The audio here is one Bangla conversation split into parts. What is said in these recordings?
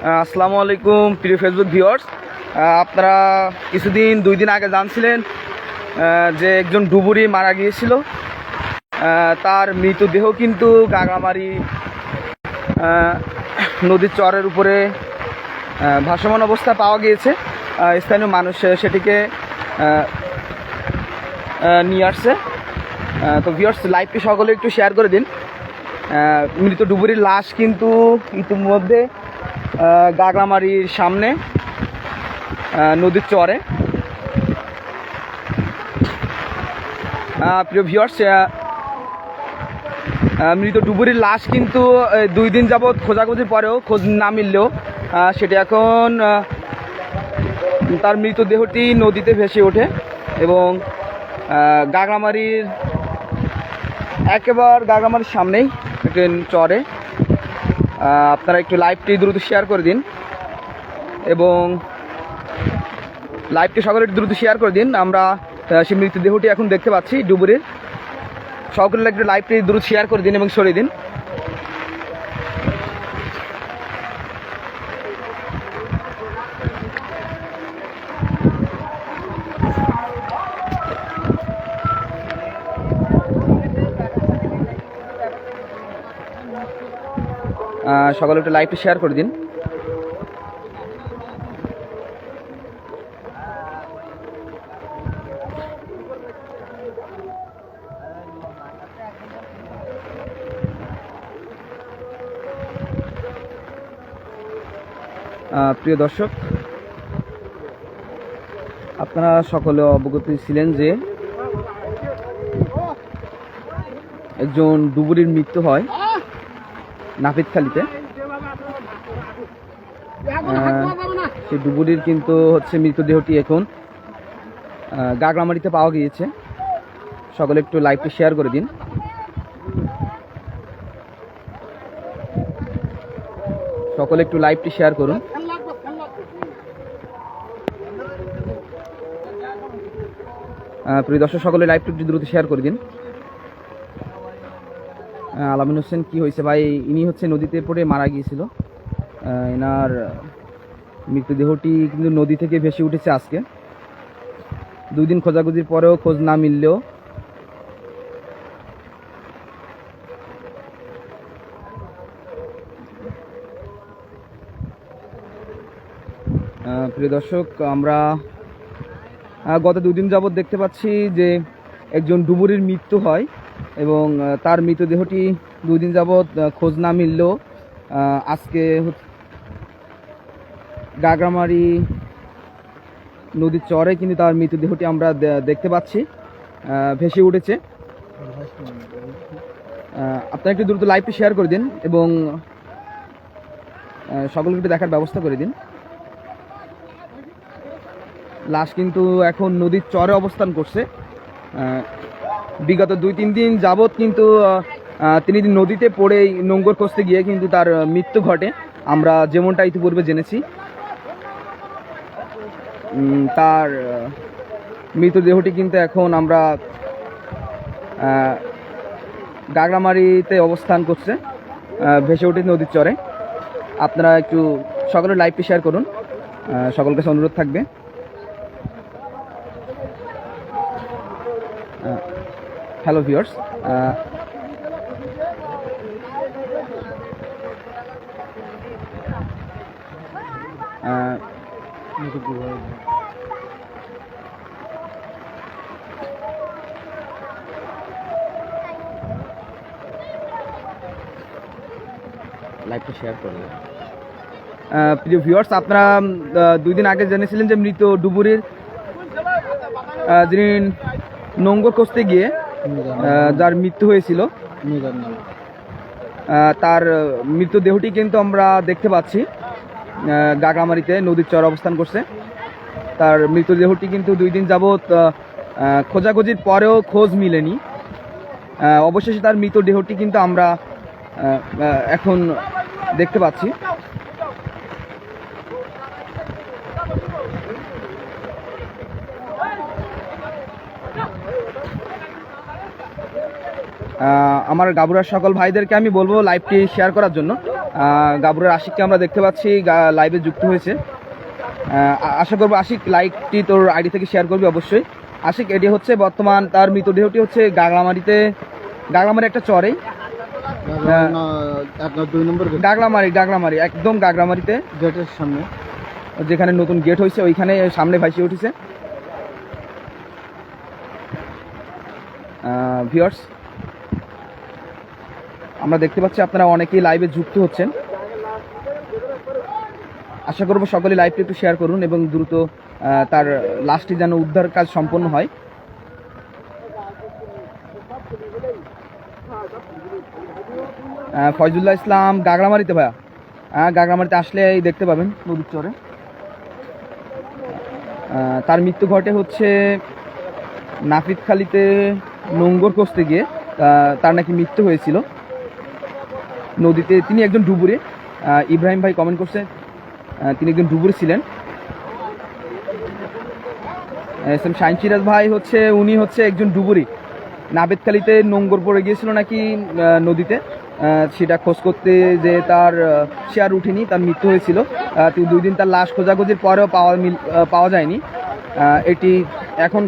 আসসালামু আলাইকুম প্রিয় ফেসবুক ভিউয়ার্স। আপনারা কিছুদিন 2 দিন আগে জানছিলেন যে একজন ডুবুরি মারা গিয়েছিল। তার মৃতদেহ কিন্তু গাগরামারি নদীর চরের উপরে ভাসমান অবস্থায় পাওয়া গিয়েছে। স্থানীয় মানুষ সেটিকে নিয়ে আসছে। তো ভিউয়ার্স, লাইভটি সকলে একটু শেয়ার করে দিন। মৃত ডুবুরির লাশ কিন্তু ইতিমধ্যে গাগরামারির সামনে নদীর চরে। প্রিয় ভিউয়ার্স, মৃত ডুবুরির লাশ কিন্তু 2 দিন যাবৎ খোঁজাখুঁজির পরেও খোঁজ না মিললেও সেটি এখন তার মৃতদেহটি নদীতে ভেসে ওঠে এবং গাগরামারির গাগরামারির সামনেই একটি চরে। আপনারা একটু লাইভটি দ্রুত শেয়ার করে দিন এবং লাইভটি সকলে দ্রুত শেয়ার করে দিন। আমরা সেই মৃতদেহটি এখন দেখতে পাচ্ছি ডুবুরির। সকলে একটু লাইভটি দ্রুত শেয়ার করে দিন এবং সরিয়ে দিন। সকলে একটু লাইভটি শেয়ার করে দিন। প্রিয় দর্শক, আপনারা সকলে অবগত ছিলেন যে একজন ডুবুরির মৃত্যু হয় নাপিতখালীতে। সেই ডুবুরির কিন্তু মৃতদেহটি এখন গাগরামারিতে পাওয়া গিয়েছে। সকলে একটু লাইভটি শেয়ার করে দিন। সকলে একটু লাইভটি শেয়ার করুন। প্রিয় দর্শক, সকলে লাইভটি একটু দ্রুত শেয়ার করে দিন। আলামিন হোসেন, কি হয়েছে ভাই? ইনি নদীতে পড়ে মারা গিয়েছিল। এনার মৃতদেহটি কিন্তু নদী থেকে ভেসে উঠেছে আজকে। 2 দিন খোঁজাখুঁজির পরেও খোঁজ না মিললেও প্রিয় দর্শক, আমরা গত 2 দিন যাবৎ দেখতে পাচ্ছি যে একজন ডুবুরির মৃত্যু হয় এবং তার মৃতদেহটি 2 দিন যাবৎ খোঁজ না মিললেও আজকে গাগরামারি নদীর চরে কিন্তু তার মৃতদেহটি আমরা দেখতে পাচ্ছি ভেসে উঠেছে। আপনারা একটু দ্রুত লাইভটি শেয়ার করে দিন এবং সকলকে একটু দেখার ব্যবস্থা করে দিন। লাশ কিন্তু এখন নদীর চরে অবস্থান করছে। বিগত 2-3 দিন যাবৎ কিন্তু তিনি নদীতে পড়েই নোঙ্গর খুঁজতে গিয়ে কিন্তু তার মৃত্যু ঘটে। আমরা যেমনটা ইতিপূর্বে জেনেছি, তার মৃতদেহটি কিন্তু এখন আমরা গাগরামারিতে অবস্থান করছে, ভেসে উঠে নদীর চরে। আপনারা একটু সকলে লাইভটি শেয়ার করুন, সকল কাছে অনুরোধ থাকবে। হ্যালো ভিউয়ার্স, লাইভটা শেয়ার করবেন। প্রিয় ভিউয়ার্স, আপনারা 2 দিন আগে জেনেছিলেন যে মৃত ডুবুরির যিনি নোঙ্গর খুঁজতে গিয়ে যার মৃত্যু হয়েছিল, তার মৃতদেহটি কিন্তু আমরা দেখতে পাচ্ছি গাগরামারিতে নদীর চর অবস্থান করছে। তার মৃতদেহটি কিন্তু 2 দিন যাবৎ খোঁজাখুঁজির পরেও খোঁজ মিলেনি। অবশেষে তার মৃতদেহটি কিন্তু আমরা এখন দেখতে পাচ্ছি। আমার গাবুরার সকল ভাইদেরকে আমি বলবো লাইভটি শেয়ার করার জন্য। গাবুরের আশিককে আমরা দেখতে পাচ্ছি লাইভে যুক্ত হয়েছে। আশা করবো আশিক লাইকটি তোর আইডি থেকে শেয়ার করবি অবশ্যই। আশিক, এটি হচ্ছে বর্তমান তার মৃতদেহটি হচ্ছে গাগলামারি একটা চরে, গাগলামারি একদম গাগলামারিতে গেটের সামনে যেখানে নতুন গেট হয়েছে ওইখানে সামনে ভাসিয়ে উঠেছে। ভিউয়ার্স, আমরা দেখতে পাচ্ছি আপনারা অনেকেই লাইভে যুক্ত হচ্ছেন। আশা করব সকলে লাইভটি একটু শেয়ার করুন এবং দ্রুত তার লাশটি যেন উদ্ধার কাজ সম্পন্ন হয়। ফয়জুল্লাহ ইসলাম গাগড়ামারিতে, ভাইয়া গাগড়ামারিতে আসলে দেখতে পাবেন নদীর চরে। তার মৃত্যু ঘটে হচ্ছে নাপিতখালীতে নোঙ্গর কষতে গিয়ে তার নাকি মৃত্যু হয়েছিল নদীতে। তিনি একজন ডুবুরি, ইব্রাহিম ভাই কমেন্ট করছে তিনি একজন ডুবুরি ছিলেন। এস এম শাহিন সিরাজ ভাই হচ্ছে উনি হচ্ছে একজন ডুবুরি, নাপিতখালীতে নোঙ্গর পড়ে গিয়েছিল নাকি নদীতে, সেটা খোঁজ করতে যে তার সে আর উঠেনি, তার মৃত্যু হয়েছিল। 2 দিন তার লাশ খোঁজাখুঁজির পরেও পাওয়া যায়নি। এটি এখন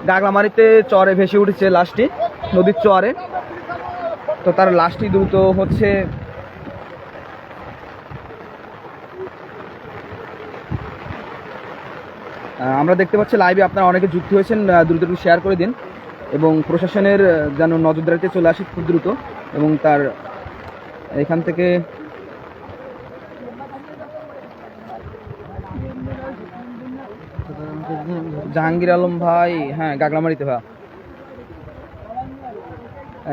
গাগলামারিতে চরে ভেসে উঠেছে লাশটি, নদীর চরে। তো তার লাশটি দ্রুত হচ্ছে আমরা দেখতে পাচ্ছি লাইভে আপনারা অনেকে যুক্ত হয়েছেন, দ্রুত একটু শেয়ার করে দিন এবং প্রশাসনের যেন নজরদারিতে চলে আসে খুব দ্রুত। এবং তার এখান থেকে জাহাঙ্গীর আলম ভাই, হ্যাঁ গাগলামারিতে ভাই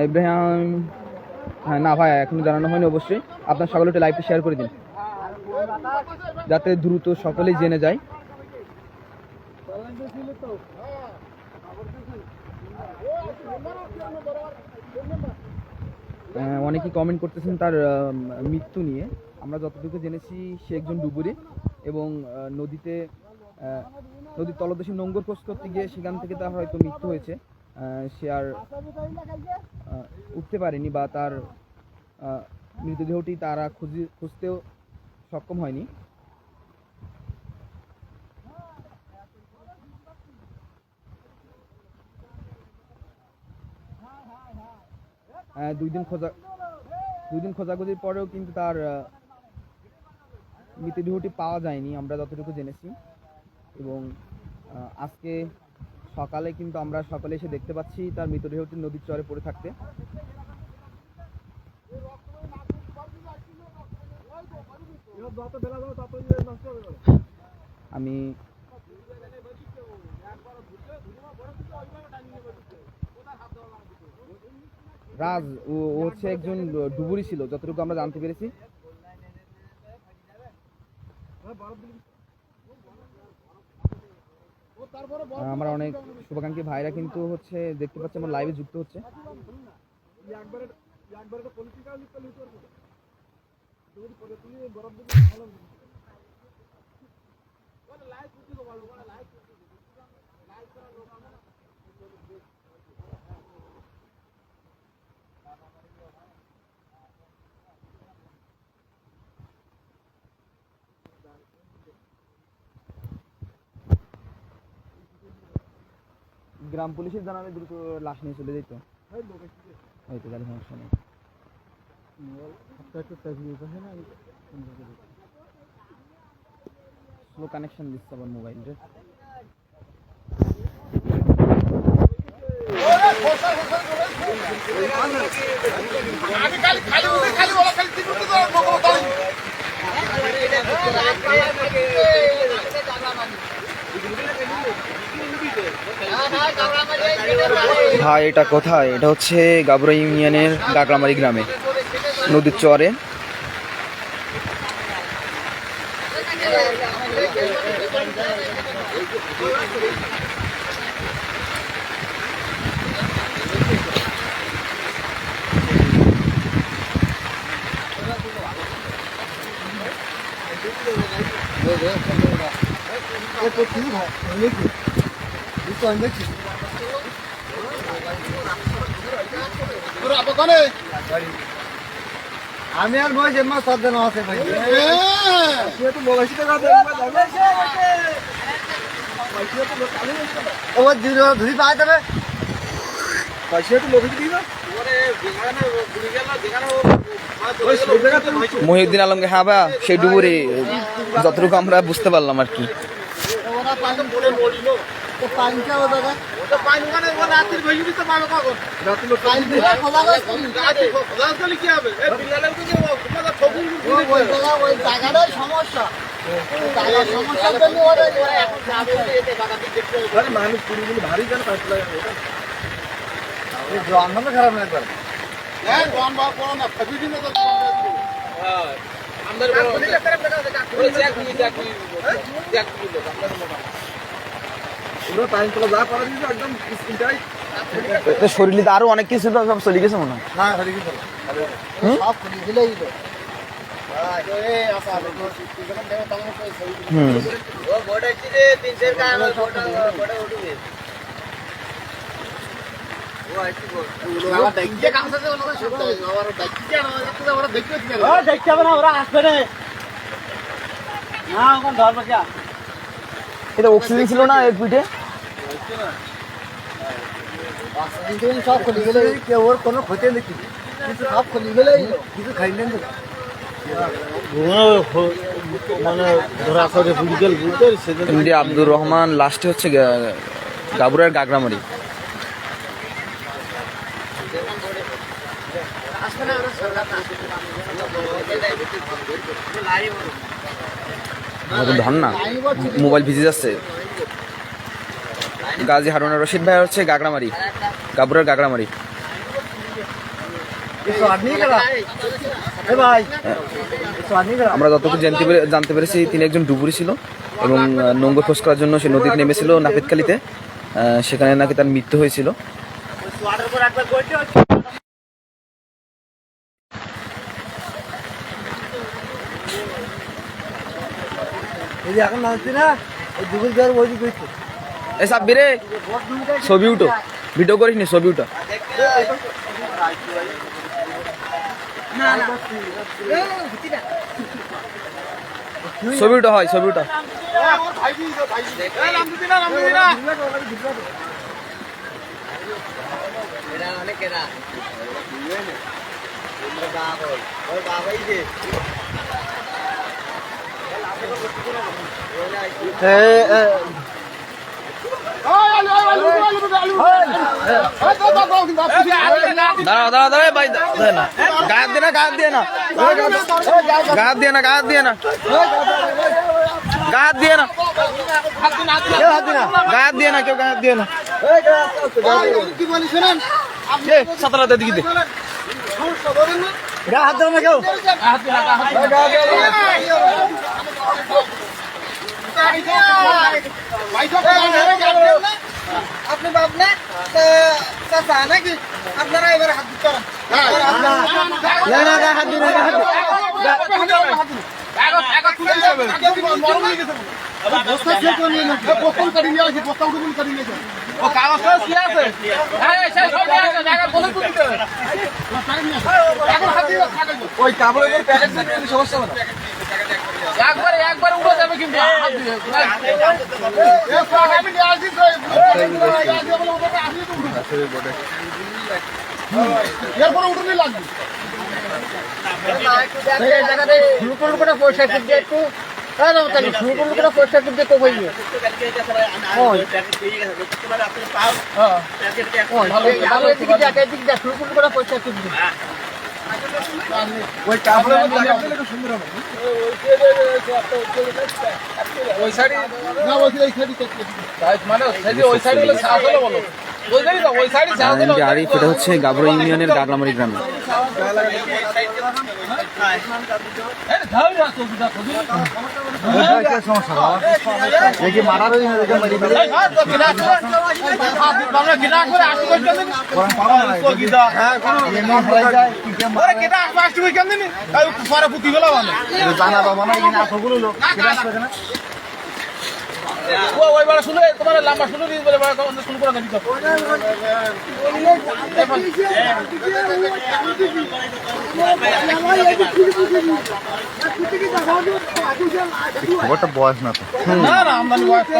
ইব্রাহিম, হ্যাঁ না ভাই এখনো জানানো হয়নি। অবশ্যই আপনার সকলে একটু লাইভটি শেয়ার করে দিন যাতে দ্রুত সকলেই জেনে যায়। অনেকেই কমেন্ট করতেছেন তার মৃত্যু নিয়ে। আমরা যতটুকু জেনেছি সে একজন ডুবুরি এবং নদীর তলদেশে নোঙ্গর খোঁজ করতে গিয়ে সেখান থেকে তার হয়তো মৃত্যু হয়েছে। সে আর উঠতে পারেনি বা তার মৃতদেহটি তারা খুঁজতেও সক্ষম হয়নি। দুই দিন খোঁজাখুঁজির পরেও কিন্তু তার মৃতদেহটি পাওয়া যায়নি আমরা যতটুকু জেনেছি। এবং আজকে সকালে কিন্তু আমরা সকালে এসে দেখতে পাচ্ছি তার মৃতদেহটি নদীর চরে পড়ে থাকতে। আমি রাজ ও হচ্ছে একজন ডুবুরি ছিল যতটুকু আমরা জানতে পেরেছি। আমার অনেক শুভাকাঙ্ক্ষী ভাইরা কিন্তু হচ্ছে দেখতে পাচ্ছি আমার লাইভে যুক্ত হচ্ছে। গ্রাম পুলিশের জানালে দ্রুত লাশ নিয়ে চলে যেত, হয়তো তাহলে সমস্যা নেই। স্লো কানেকশন দিচ্ছে আবার মোবাইলটা। ভাই এটা কোথায়? এটা হচ্ছে গাবুরা ইউনিয়নের গাগলামারি গ্রামে নদীর চরে। আমি আর বই জন্ম সাধন আছে ভাই তুই তো বলাইছিস ও ধুই পাই দেবে পয়সা তো লোকে দিই না মহিউদ্দিন আলমকে হ্যাঁ বা সেই ডুবুরি যতটুকু আমরা বুঝতে পারলাম আর কি। মানুষ পুরোগুলো ভারী কেন খারাপ না একবার শরীরে আরো অনেক কিছু তো সব চলে গেছে মনে হয়। এটা অক্সিজেন ছিল না এর পিঠে সব খুলে গেলে কেউ ওর কোনো ক্ষতি দেখি কিছু সব খুলে গেলে কিছু খাই নেন মানে ধরা করে বুঝতেল এমডি আব্দুর রহমান লাস্টে হচ্ছে গাবুরার গাগরামারি। ধর না মোবাইল ভিজে যাচ্ছে। গাজী হারুনা রশিদ ভাই হচ্ছে গাগরামারি, গাবুরার গাগরামারি। আমরা যতটুকু জানতে পেরেছি তিনি একজন ডুবুরি ছিল এবং নোঙ্গর খোঁজ করার জন্য সে নদীতে নেমেছিল নাপিতখালীতে, সেখানে নাকি তার মৃত্যু হয়েছিল। এখন নাচছি না দুপুর দেওয়ার বই করছে এই সাব্বিরে ছবি উঠো, ভিডিও করিস নি, ছবি উঠো। ছবি উঠা হয়, ছবি উঠা। দাঁড়া দাঁড়া দাঁড়া ভাই, গায়ে দিয়ে না, গায়ে দিয়ে না, গায়ে দিয়ে না, গায়ে দিয়ে না, গায়ে দিয়ে না, গায়ে দিয়ে না, কেউ গায়ে দিয়ে না। সাঁতারাতে দিকে দে, গা হাত দেবো না কেউ। আপনি ভাবলেন নাকি আপনারা এবার হাত দিতে ওই কাপড়ের সমস্যা হবে না, একবার উড়ে যাবে কিন্তু এরপরে উঠে লাগবে পয়সা কিন্তু একটু পয়সা কিন্তু তো হইবে পয়সা কিন্তু ওই কাপড়ের সুন্দর হবে ওই সাইড না বলছি এই সাইড মানে ওই সাইড হলে সাহস হলো বলো আরিফ, এটা হচ্ছে গাবরা ইউনিয়নের গাগলামারি গ্রামে। ওই বড় শুনে তোমার লম্বা শুনে দিই বলে বড় শুনে করে দিত খবরটা বয়স না তো। না না আমদানি বয়স তো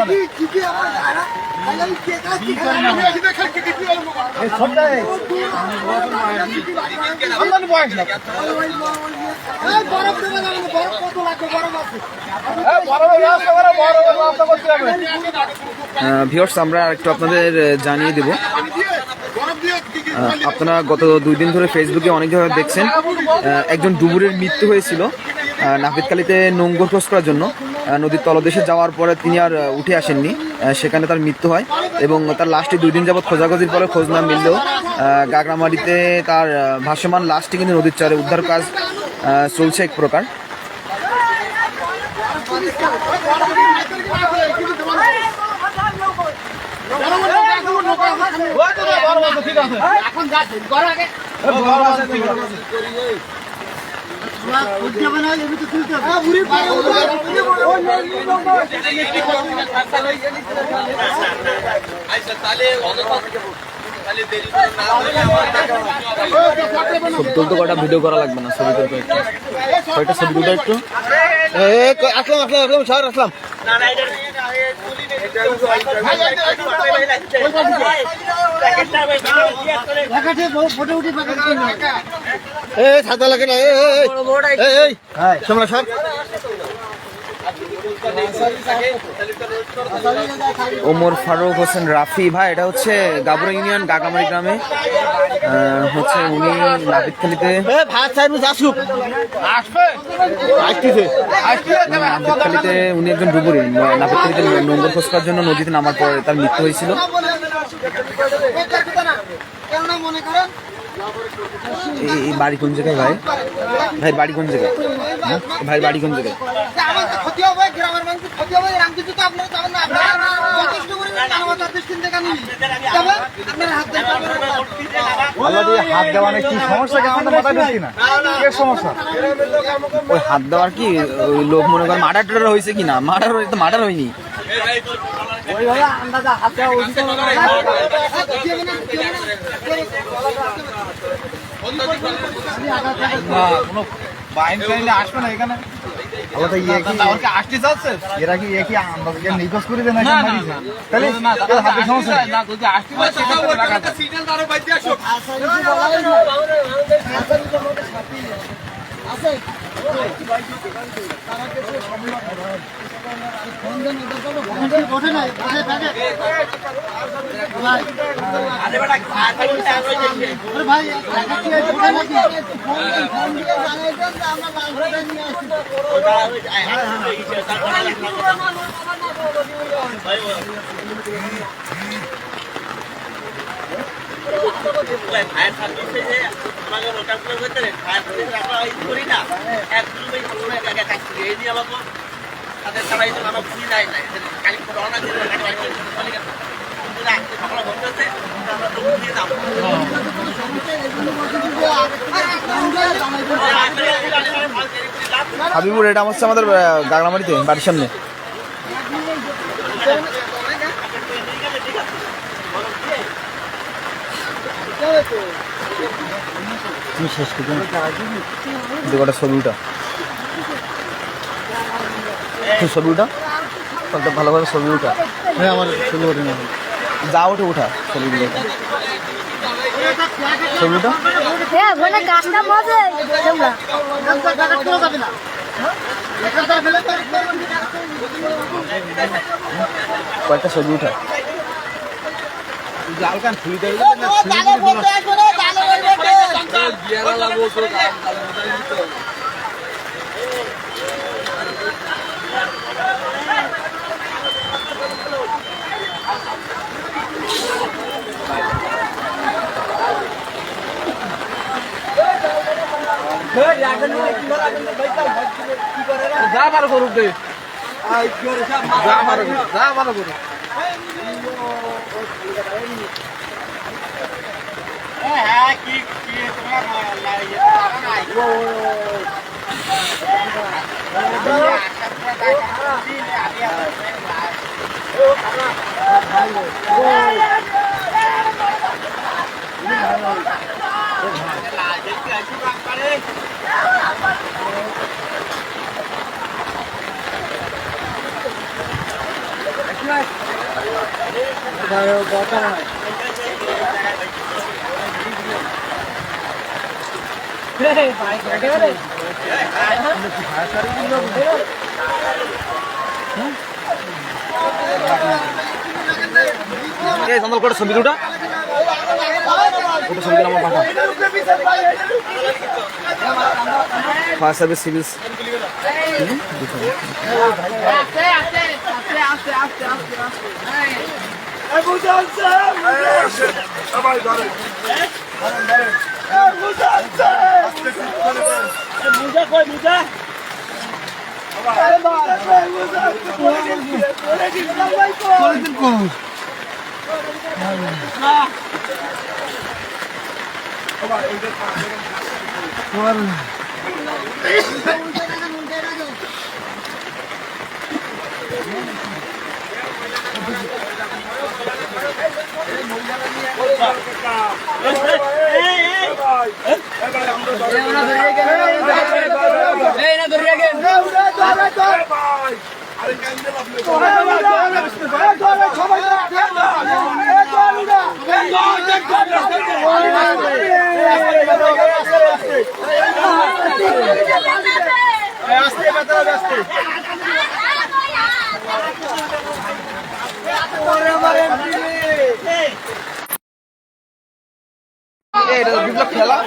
আমদানি বয়স না ভিউয়ার্স আমরা একটু আপনাদের জানিয়ে দেব, আপনারা গত 2 দিন ধরে ফেসবুকে অনেকভাবে দেখছেন একজন ডুবুরের মৃত্যু হয়েছিল নাপিতখালীতে নোঙ্গর ক্রস করার জন্য। নদীর তলদেশে যাওয়ার পরে তিনি আর উঠে আসেননি, সেখানে তার মৃত্যু হয় এবং তার লাশটি 2 দিন যাবৎ খোঁজাখুঁজির পরে খোঁজ না মিললেও গাগরামারিতে তার ভাসমান লাশটি কিন্তু নদীর চরে উদ্ধার কাজ চলছে এক প্রকার। ছবি তুলতে কটা ভিডিও করা লাগবে না, ছবি তুলতে কয়টা ছবি তুলতে একটু আসলাম স্যার আসলাম। ছাতা লাগে না সামলা স্যার। ওমর ফারুক হোসেন রাফি ভাই, এটা হচ্ছে গাবরা ইউনিয়ন গাগামারি গ্রামে হচ্ছে উনি নাপিতখালীতে নাপিতখালীতে উনি একজন ডুবুরি। নাপিতখালীতে নোঙ্গর খোঁজ করার জন্য নদীতে নামার পরে তার মৃত্যু হয়েছিল। এই বাড়ি কোন জায়গায় ভাই? ভাই বাড়ি কোন জায়গায়? ভাই বাড়ি কোন জায়গায়? হাত দেওয়া কি সমস্যা? সমস্যা ওই হাত দেওয়ার কি ওই লোক মনে করেন মার্ডার টার্ডার হয়েছে কিনা? মার্ডার হয়েছে তো মার্ডার হয়নি। আসবে না এখানে এরা কি নিখোঁজ করে দেয় নাকি? তাহলে হাতে সমস্যা ফায়ার সার্ভিসে যে আমাকে রোটার করে করতে ফায়ার সার্ভিস আমরা করি না এক দুই কাজ করি এই নিয়ে আমাকে তাদের সবাই তো আমার ভুল নাই না কালি রওনা দিয়ে সকালে বলতেছে আমরা তো দিয়ে দাম হাবিবুর, এটা হচ্ছে আমাদের গাগরামারিতে বাড়ির সামনে। কটা ছবি উঠা, ছবি উঠা ভালোভাবে ছবি উঠা। হ্যাঁ আমার ছবি ওঠে না, যা ওঠে উঠা ছবিগুলো, ছবি উঠা। কয়েকটা ছবি উঠা। যা ভালো করুক দে, যা ভালো করুক। হ্যাঁ কি তোমার সন্ধান করে ছবি দুটা ছবি আমার পাঠা ফায়ার সার্ভিস সিভিল খেলা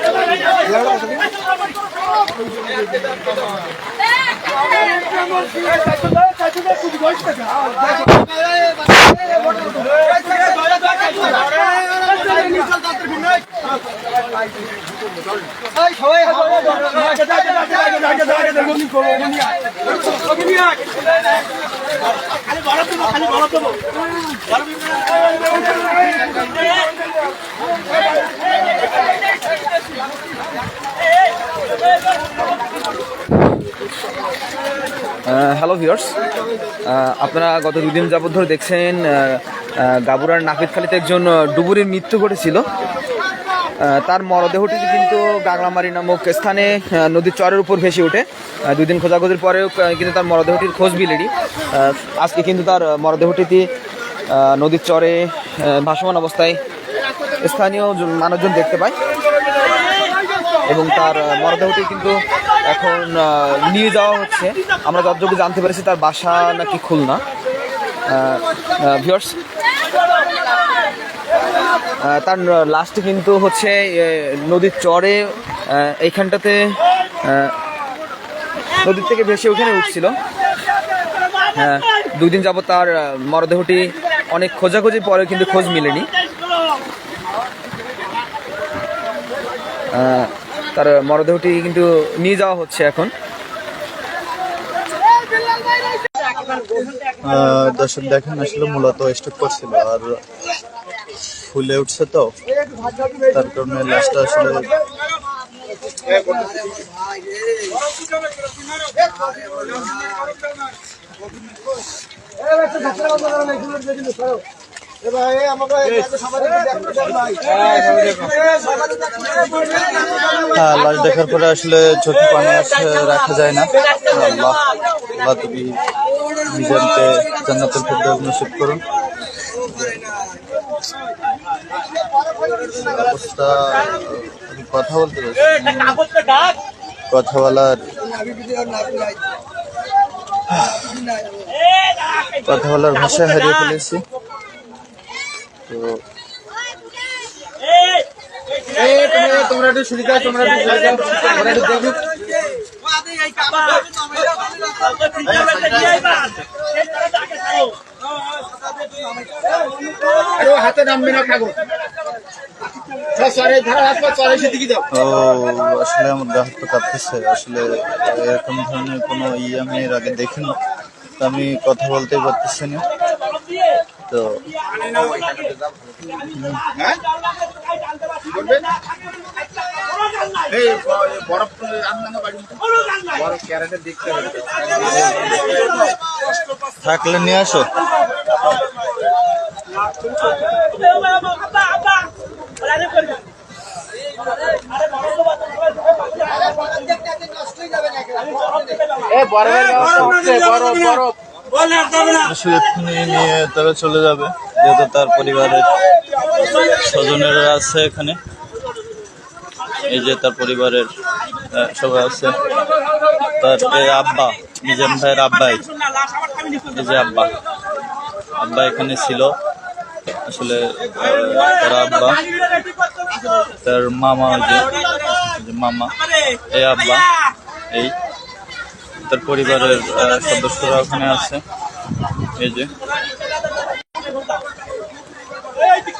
হ্যালো ভিউয়ার্স, আপনারা গত দুদিন যাবত ধরে দেখছেন গাবুরার নাপিতখালীতে একজন ডুবুরির মৃত্যু ঘটেছিল। তার মরদেহটি কিন্তু গাগলামারি নামক স্থানে নদীর চরের উপর ভেসে ওঠে। দুদিন খোঁজাখোঁজির পরেও কিন্তু তার মরদেহটির খোঁজ মিলেনি। আজকে কিন্তু তার মরদেহটি নদীর চরে ভাসমান অবস্থায় স্থানীয় মানুষজন দেখতে পায় এবং তার মরদেহটি কিন্তু এখন নিয়ে যাওয়া হচ্ছে। আমরা যতটুকু জানতে পেরেছি তার বাসা নাকি খুলনা। ভিউয়ার্স, তার লাস্টে কিন্তু হচ্ছে নদীর চরে এইখানটাতে নদীর থেকে ভেসে ওখানে উঠছিল। দুই দিন যাবত তার মরদেহটি অনেক খোঁজাখুঁজির পরে কিন্তু খোঁজ মিলেনি। তার মরদেহটি কিন্তু নিয়ে যাওয়া হচ্ছে এখন। দর্শক দেখেন, আসলে মূলত স্টক করছিল আর ফুলে উঠছে, তো তার কারণে লাশটা আসলে লাশ দেখার পরে আসলে চোখে পানি রাখা যায় না। আল্লাহ আল্লাহ তুমি মিজানকে জান্নাতুল ফেরদাউস নসিব করুন। অবস্থা আমি কথা বলতে পারছি, কথা বলার ভাষা হারিয়ে ফেলেছি। তো তোমরা একটু সুবিধা, তোমরা একটু দেখো। হাতে নামবে না কাগজ। আসলে আমার গা হাত পা কাঁপতেছে। আসলে এরকম ধরনের কোনো আমি এর আগে দেখিনি, তো আমি কথা বলতেই পারতেছি না। তো থাকলে নিয়ে আসো। আসলে এক্ষুনি নিয়ে তারা চলে যাবে, যেহেতু তার পরিবারের স্বজনেরা আছে এখানে। এই যে তার পরিবারের সবাই আছে, তার এই আব্বা, মিজান ভাইয়ের আব্বাই, এই যে আব্বা এখানে ছিল। আসলে তার আব্বা, তার মামা, ওই যে মামা, এই আব্বা, এই তার পরিবারের সদস্যরা ওখানে আছে। এই যে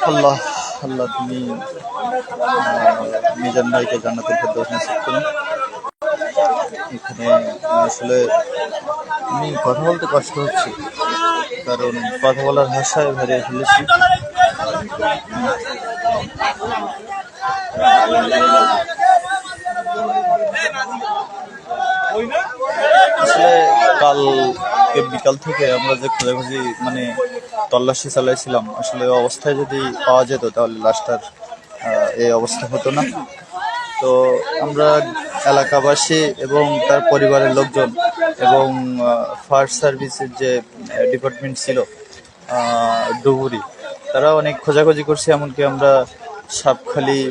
আল্লাহ আল্লাহ তুমি মিজান ভাইকে জান্নাতুল ফেরদৌস নসিব করুন। এখানে আসলে আমি কথা বলতে কষ্ট হচ্ছে, কারণ কথা বলার ভাষায় হারিয়ে ফেলেছি। আসলে কালকে বিকাল থেকে আমরা যে খোঁজাখুঁজি মানে তল্লাশি চালাইছিলাম, আসলে অবস্থায় যদি পাওয়া যেত তাহলে লাশটার এই অবস্থা হতো না। তো আমরা এলাকাবাসী এবং তার পরিবারের লোকজন এবং ফায়ার সার্ভিসের যে ডিপার্টমেন্ট ছিল ডুবুরি, তারা অনেক খোঁজাখুঁজি করছে। এমনকি আমরা সাপখালি,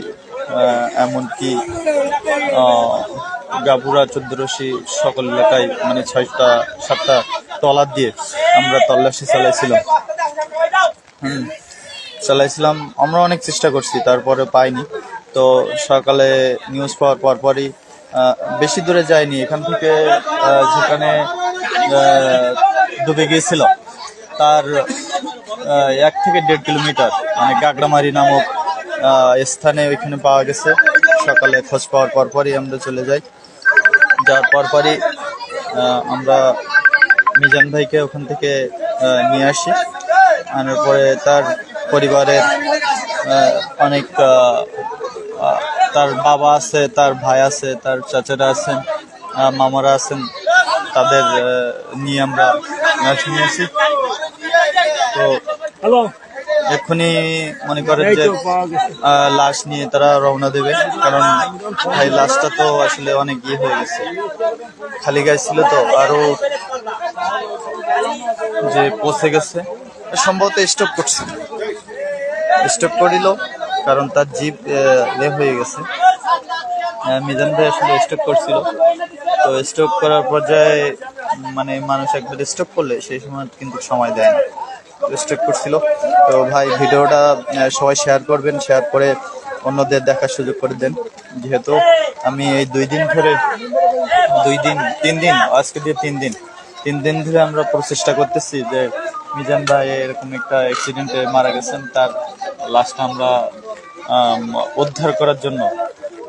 এমনকি গাবুরা, চোদ্দরশি সকল এলাকায় মানে 6-7টা ট্রলার দিয়ে আমরা তল্লাশি চালাইছিলাম। আমরা অনেক চেষ্টা করছি, তারপরে পাইনি। তো সকালে নিউজ পাওয়ার পরপরই বেশি দূরে যায়নি, এখান থেকে যেখানে ডুবে গিয়েছিল তার 1 থেকে 1.5 কিলোমিটার মানে গাগড়ামারি নামক স্থানে ওইখানে পাওয়া গেছে। সকালে খোঁজ পাওয়ার পরপরই আমরা চলে যাই। যাওয়ার পরপরই আমরা মিজান ভাইকে ওখান থেকে নিয়ে আসি। আনার পরে তার পরিবারের অনেক তার বাবা আছে, তার ভাই আছে, তার চাচারা আছেন, মামারা আছেন, তাদের নিয়ে আমরা নিয়ে আসি। তো এক্ষুনি মনে করেন যে লাশ নিয়ে তারা রওনা দেবে, কারণ ভাই লাশটা তো আসলে অনেক হয়ে গেছে, খালি গায়ে ছিল, তো আরো যে পচে গেছে, সম্ভবত স্টক করিল, কারণ তার জিভ হয়ে গেছে। মিজান ভাই আসলে স্টক করছিল, তো স্টক করার পর্যায়ে মানে মানুষ একবার স্টক করলে সেই সময় কিন্তু সময় দেয় না, স্টক করছিল। তো ভাই ভিডিওটা সবাই শেয়ার করবেন, শেয়ার করে অন্যদের দেখার সুযোগ করে দেন। যেহেতু আমি এই 2 দিন ধরে 3 দিন আজকে দিয়ে 3 দিন ধরে আমরা প্রচেষ্টা করতেছি যে মিজান ভাই এরকম একটা অ্যাক্সিডেন্টে মারা গেছেন, তার লাশটা আমরা উদ্ধার করার জন্য।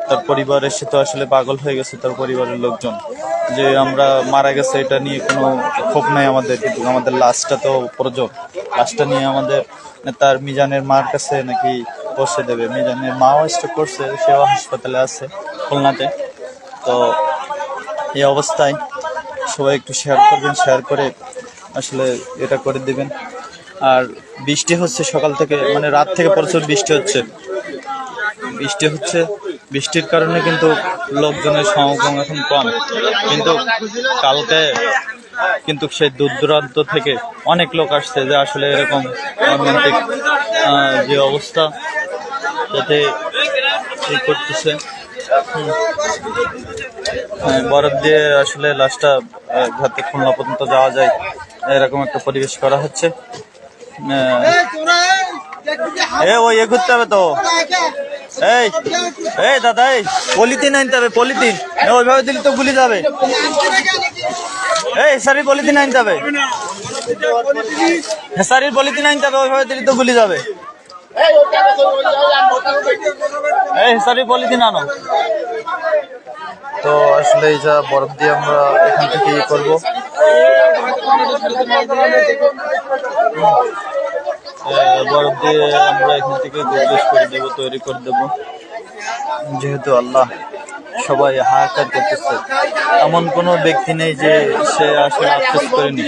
তার পরিবার এসে তো আসলে পাগল হয়ে গেছে, তার পরিবারের লোকজন, যে আমরা মারা গেছে এটা নিয়ে কোনো ক্ষোভ নাই আমাদের, কিন্তু আমাদের লাশটা তো প্রয়োজন। লাশটা নিয়ে আমাদের তার মিজানের মার কাছে নাকি পৌঁছে দেবে। মিজানের মাও স্ট্রোক করছে, সেও হাসপাতালে আছে খুলনাতে। তো এই অবস্থায় সবাই একটু শেয়ার করবেন, শেয়ার করে আসলে এটা করে দিবেন। আর বৃষ্টি হচ্ছে সকাল থেকে, মানে রাত থেকে প্রচুর বৃষ্টি হচ্ছে। বৃষ্টির কারণে কিন্তু লোকজনের সমাগম এখন কম, কিন্তু কালকে কিন্তু সেই দূর দূরান্ত থেকে অনেক লোক আসছে, যে আসলে এরকম মর্মান্তিক যে অবস্থা যাতে করতেছে। বরফ দিয়ে আসলে লাশটা যাতে খুলনা পর্যন্ত যাওয়া যায় এরকম একটা পরিবেশ করা হচ্ছে। ওই ঘুরতে হবে তো, এই দাদা, এই পলিথিন আনতে হবে, পলিথিন ওইভাবে দিলে তো গুলি যাবে। এই হেসারির পলিথিন আনতে হবে, হেসারির পলিথিন আনতে হবে, ওইভাবে দিলে তো গুলি যাবে। এই হেসারির পলিথিন আনো। তো আসলে এই যা বরফ দিয়ে আমরা এখান থেকে করবো, বরফ দিয়ে আমরা এখান থেকে গোদরেজ করে দেবো, তৈরি করে দেবো। যেহেতু আল্লাহ সবাই হাহাকার করতেছে। এমন কোনো ব্যক্তি নেই যে সে আসলে আফসোস করেনি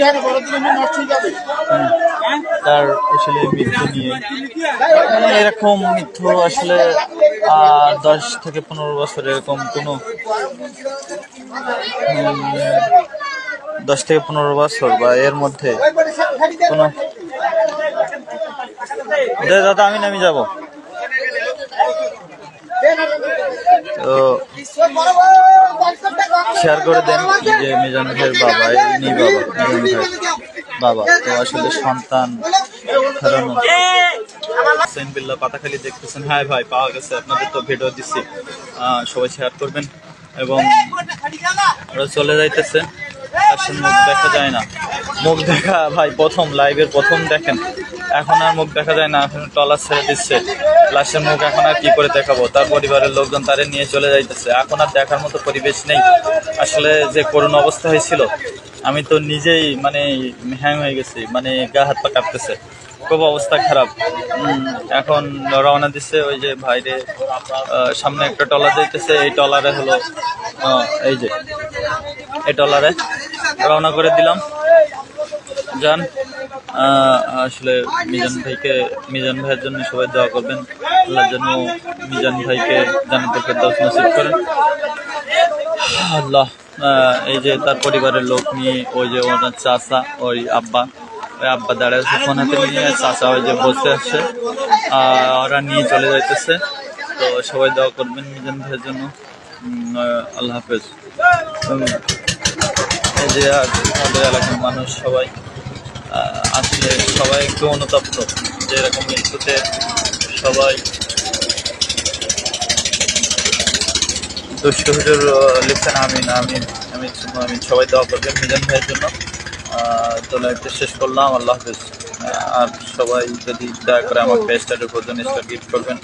তার আসলে মৃত্যু নিয়ে। এরকম মৃত্যু আসলে 10 থেকে 15 বছর এরকম কোনো 10 থেকে 15 বছর বা এর মধ্যে কোনো দাদা আমি নামি যাব। তো শেয়ার করে দেন যে মিজান ভাইয়ের বাবা, ইনি বাবা, মিজান ভাই বাবা। তো আসলে সন্তান হারানো। হোসেন বিল্লাহ পাতাখালি দেখতেছেন। হ্যাঁ ভাই পাওয়া গেছে, আপনাদের তো ভিডিও দিচ্ছি, সবাই শেয়ার করবেন। এবং ওরা চলে যাইতেছে, আসলে মুখ দেখা যায় না। মুখ দেখা ভাই প্রথম লাইভের প্রথম দেখেন, এখন আর মুখ দেখা যায় না, এখন টলার ছেড়ে দিচ্ছে। লাশের মুখ এখন আর কি করে দেখাবো? তার পরিবারের লোকজন তারে নিয়ে চলে যাইতেছে, এখন আর দেখার মতো পরিবেশ নেই। আসলে যে করুণ অবস্থা হয়েছিল, আমি তো নিজেই মানে হ্যাং হয়ে গেছি, মানে গা হাত পা কাঁপতেছে, খুব অবস্থা খারাপ। এখন রওনা দিচ্ছে ওই যে ভাইরে, সামনে একটা টলার যাইতেছে, এই টলারে হলো এই যে এই টলারে রওনা করে দিলাম। যান, আসলে মিজান ভাইয়ের জন্য সবাই দোয়া করবেন, আল্লাহ যেন মিজান ভাইকে জান্নাতুল ফেরদাউস নসিব করেন। আল্লাহ, এই যে তার পরিবারের লোক নিয়ে, ওই যে ওনার চাচা, ওই আব্বা দাঁড়ায় আছে ফোন হাতে নিয়ে, চাচা ওই যে বসে আছে, ওরা নিয়ে চলে যাইতেছে। তো সবাই দোয়া করবেন মিজান ভাইয়ের জন্য। আল্লাহ হাফেজ। এই যে আমাদের এলাকার মানুষ সবাই আসলে সবাই একটু অনুতপ্ত যে এরকম মৃত্যুতে সবাই। দুষ্ট হুজুর লিখছেন আমি সবাই দোয়া করবেন মিজান ভাইয়ের জন্য। তো লাইভটা শেষ করলাম, আল্লাহ হাফেজ। আর সবাই যদি দয়া করে আমাকে স্টারের প্রয়োজন স্টার গিফট করবেন।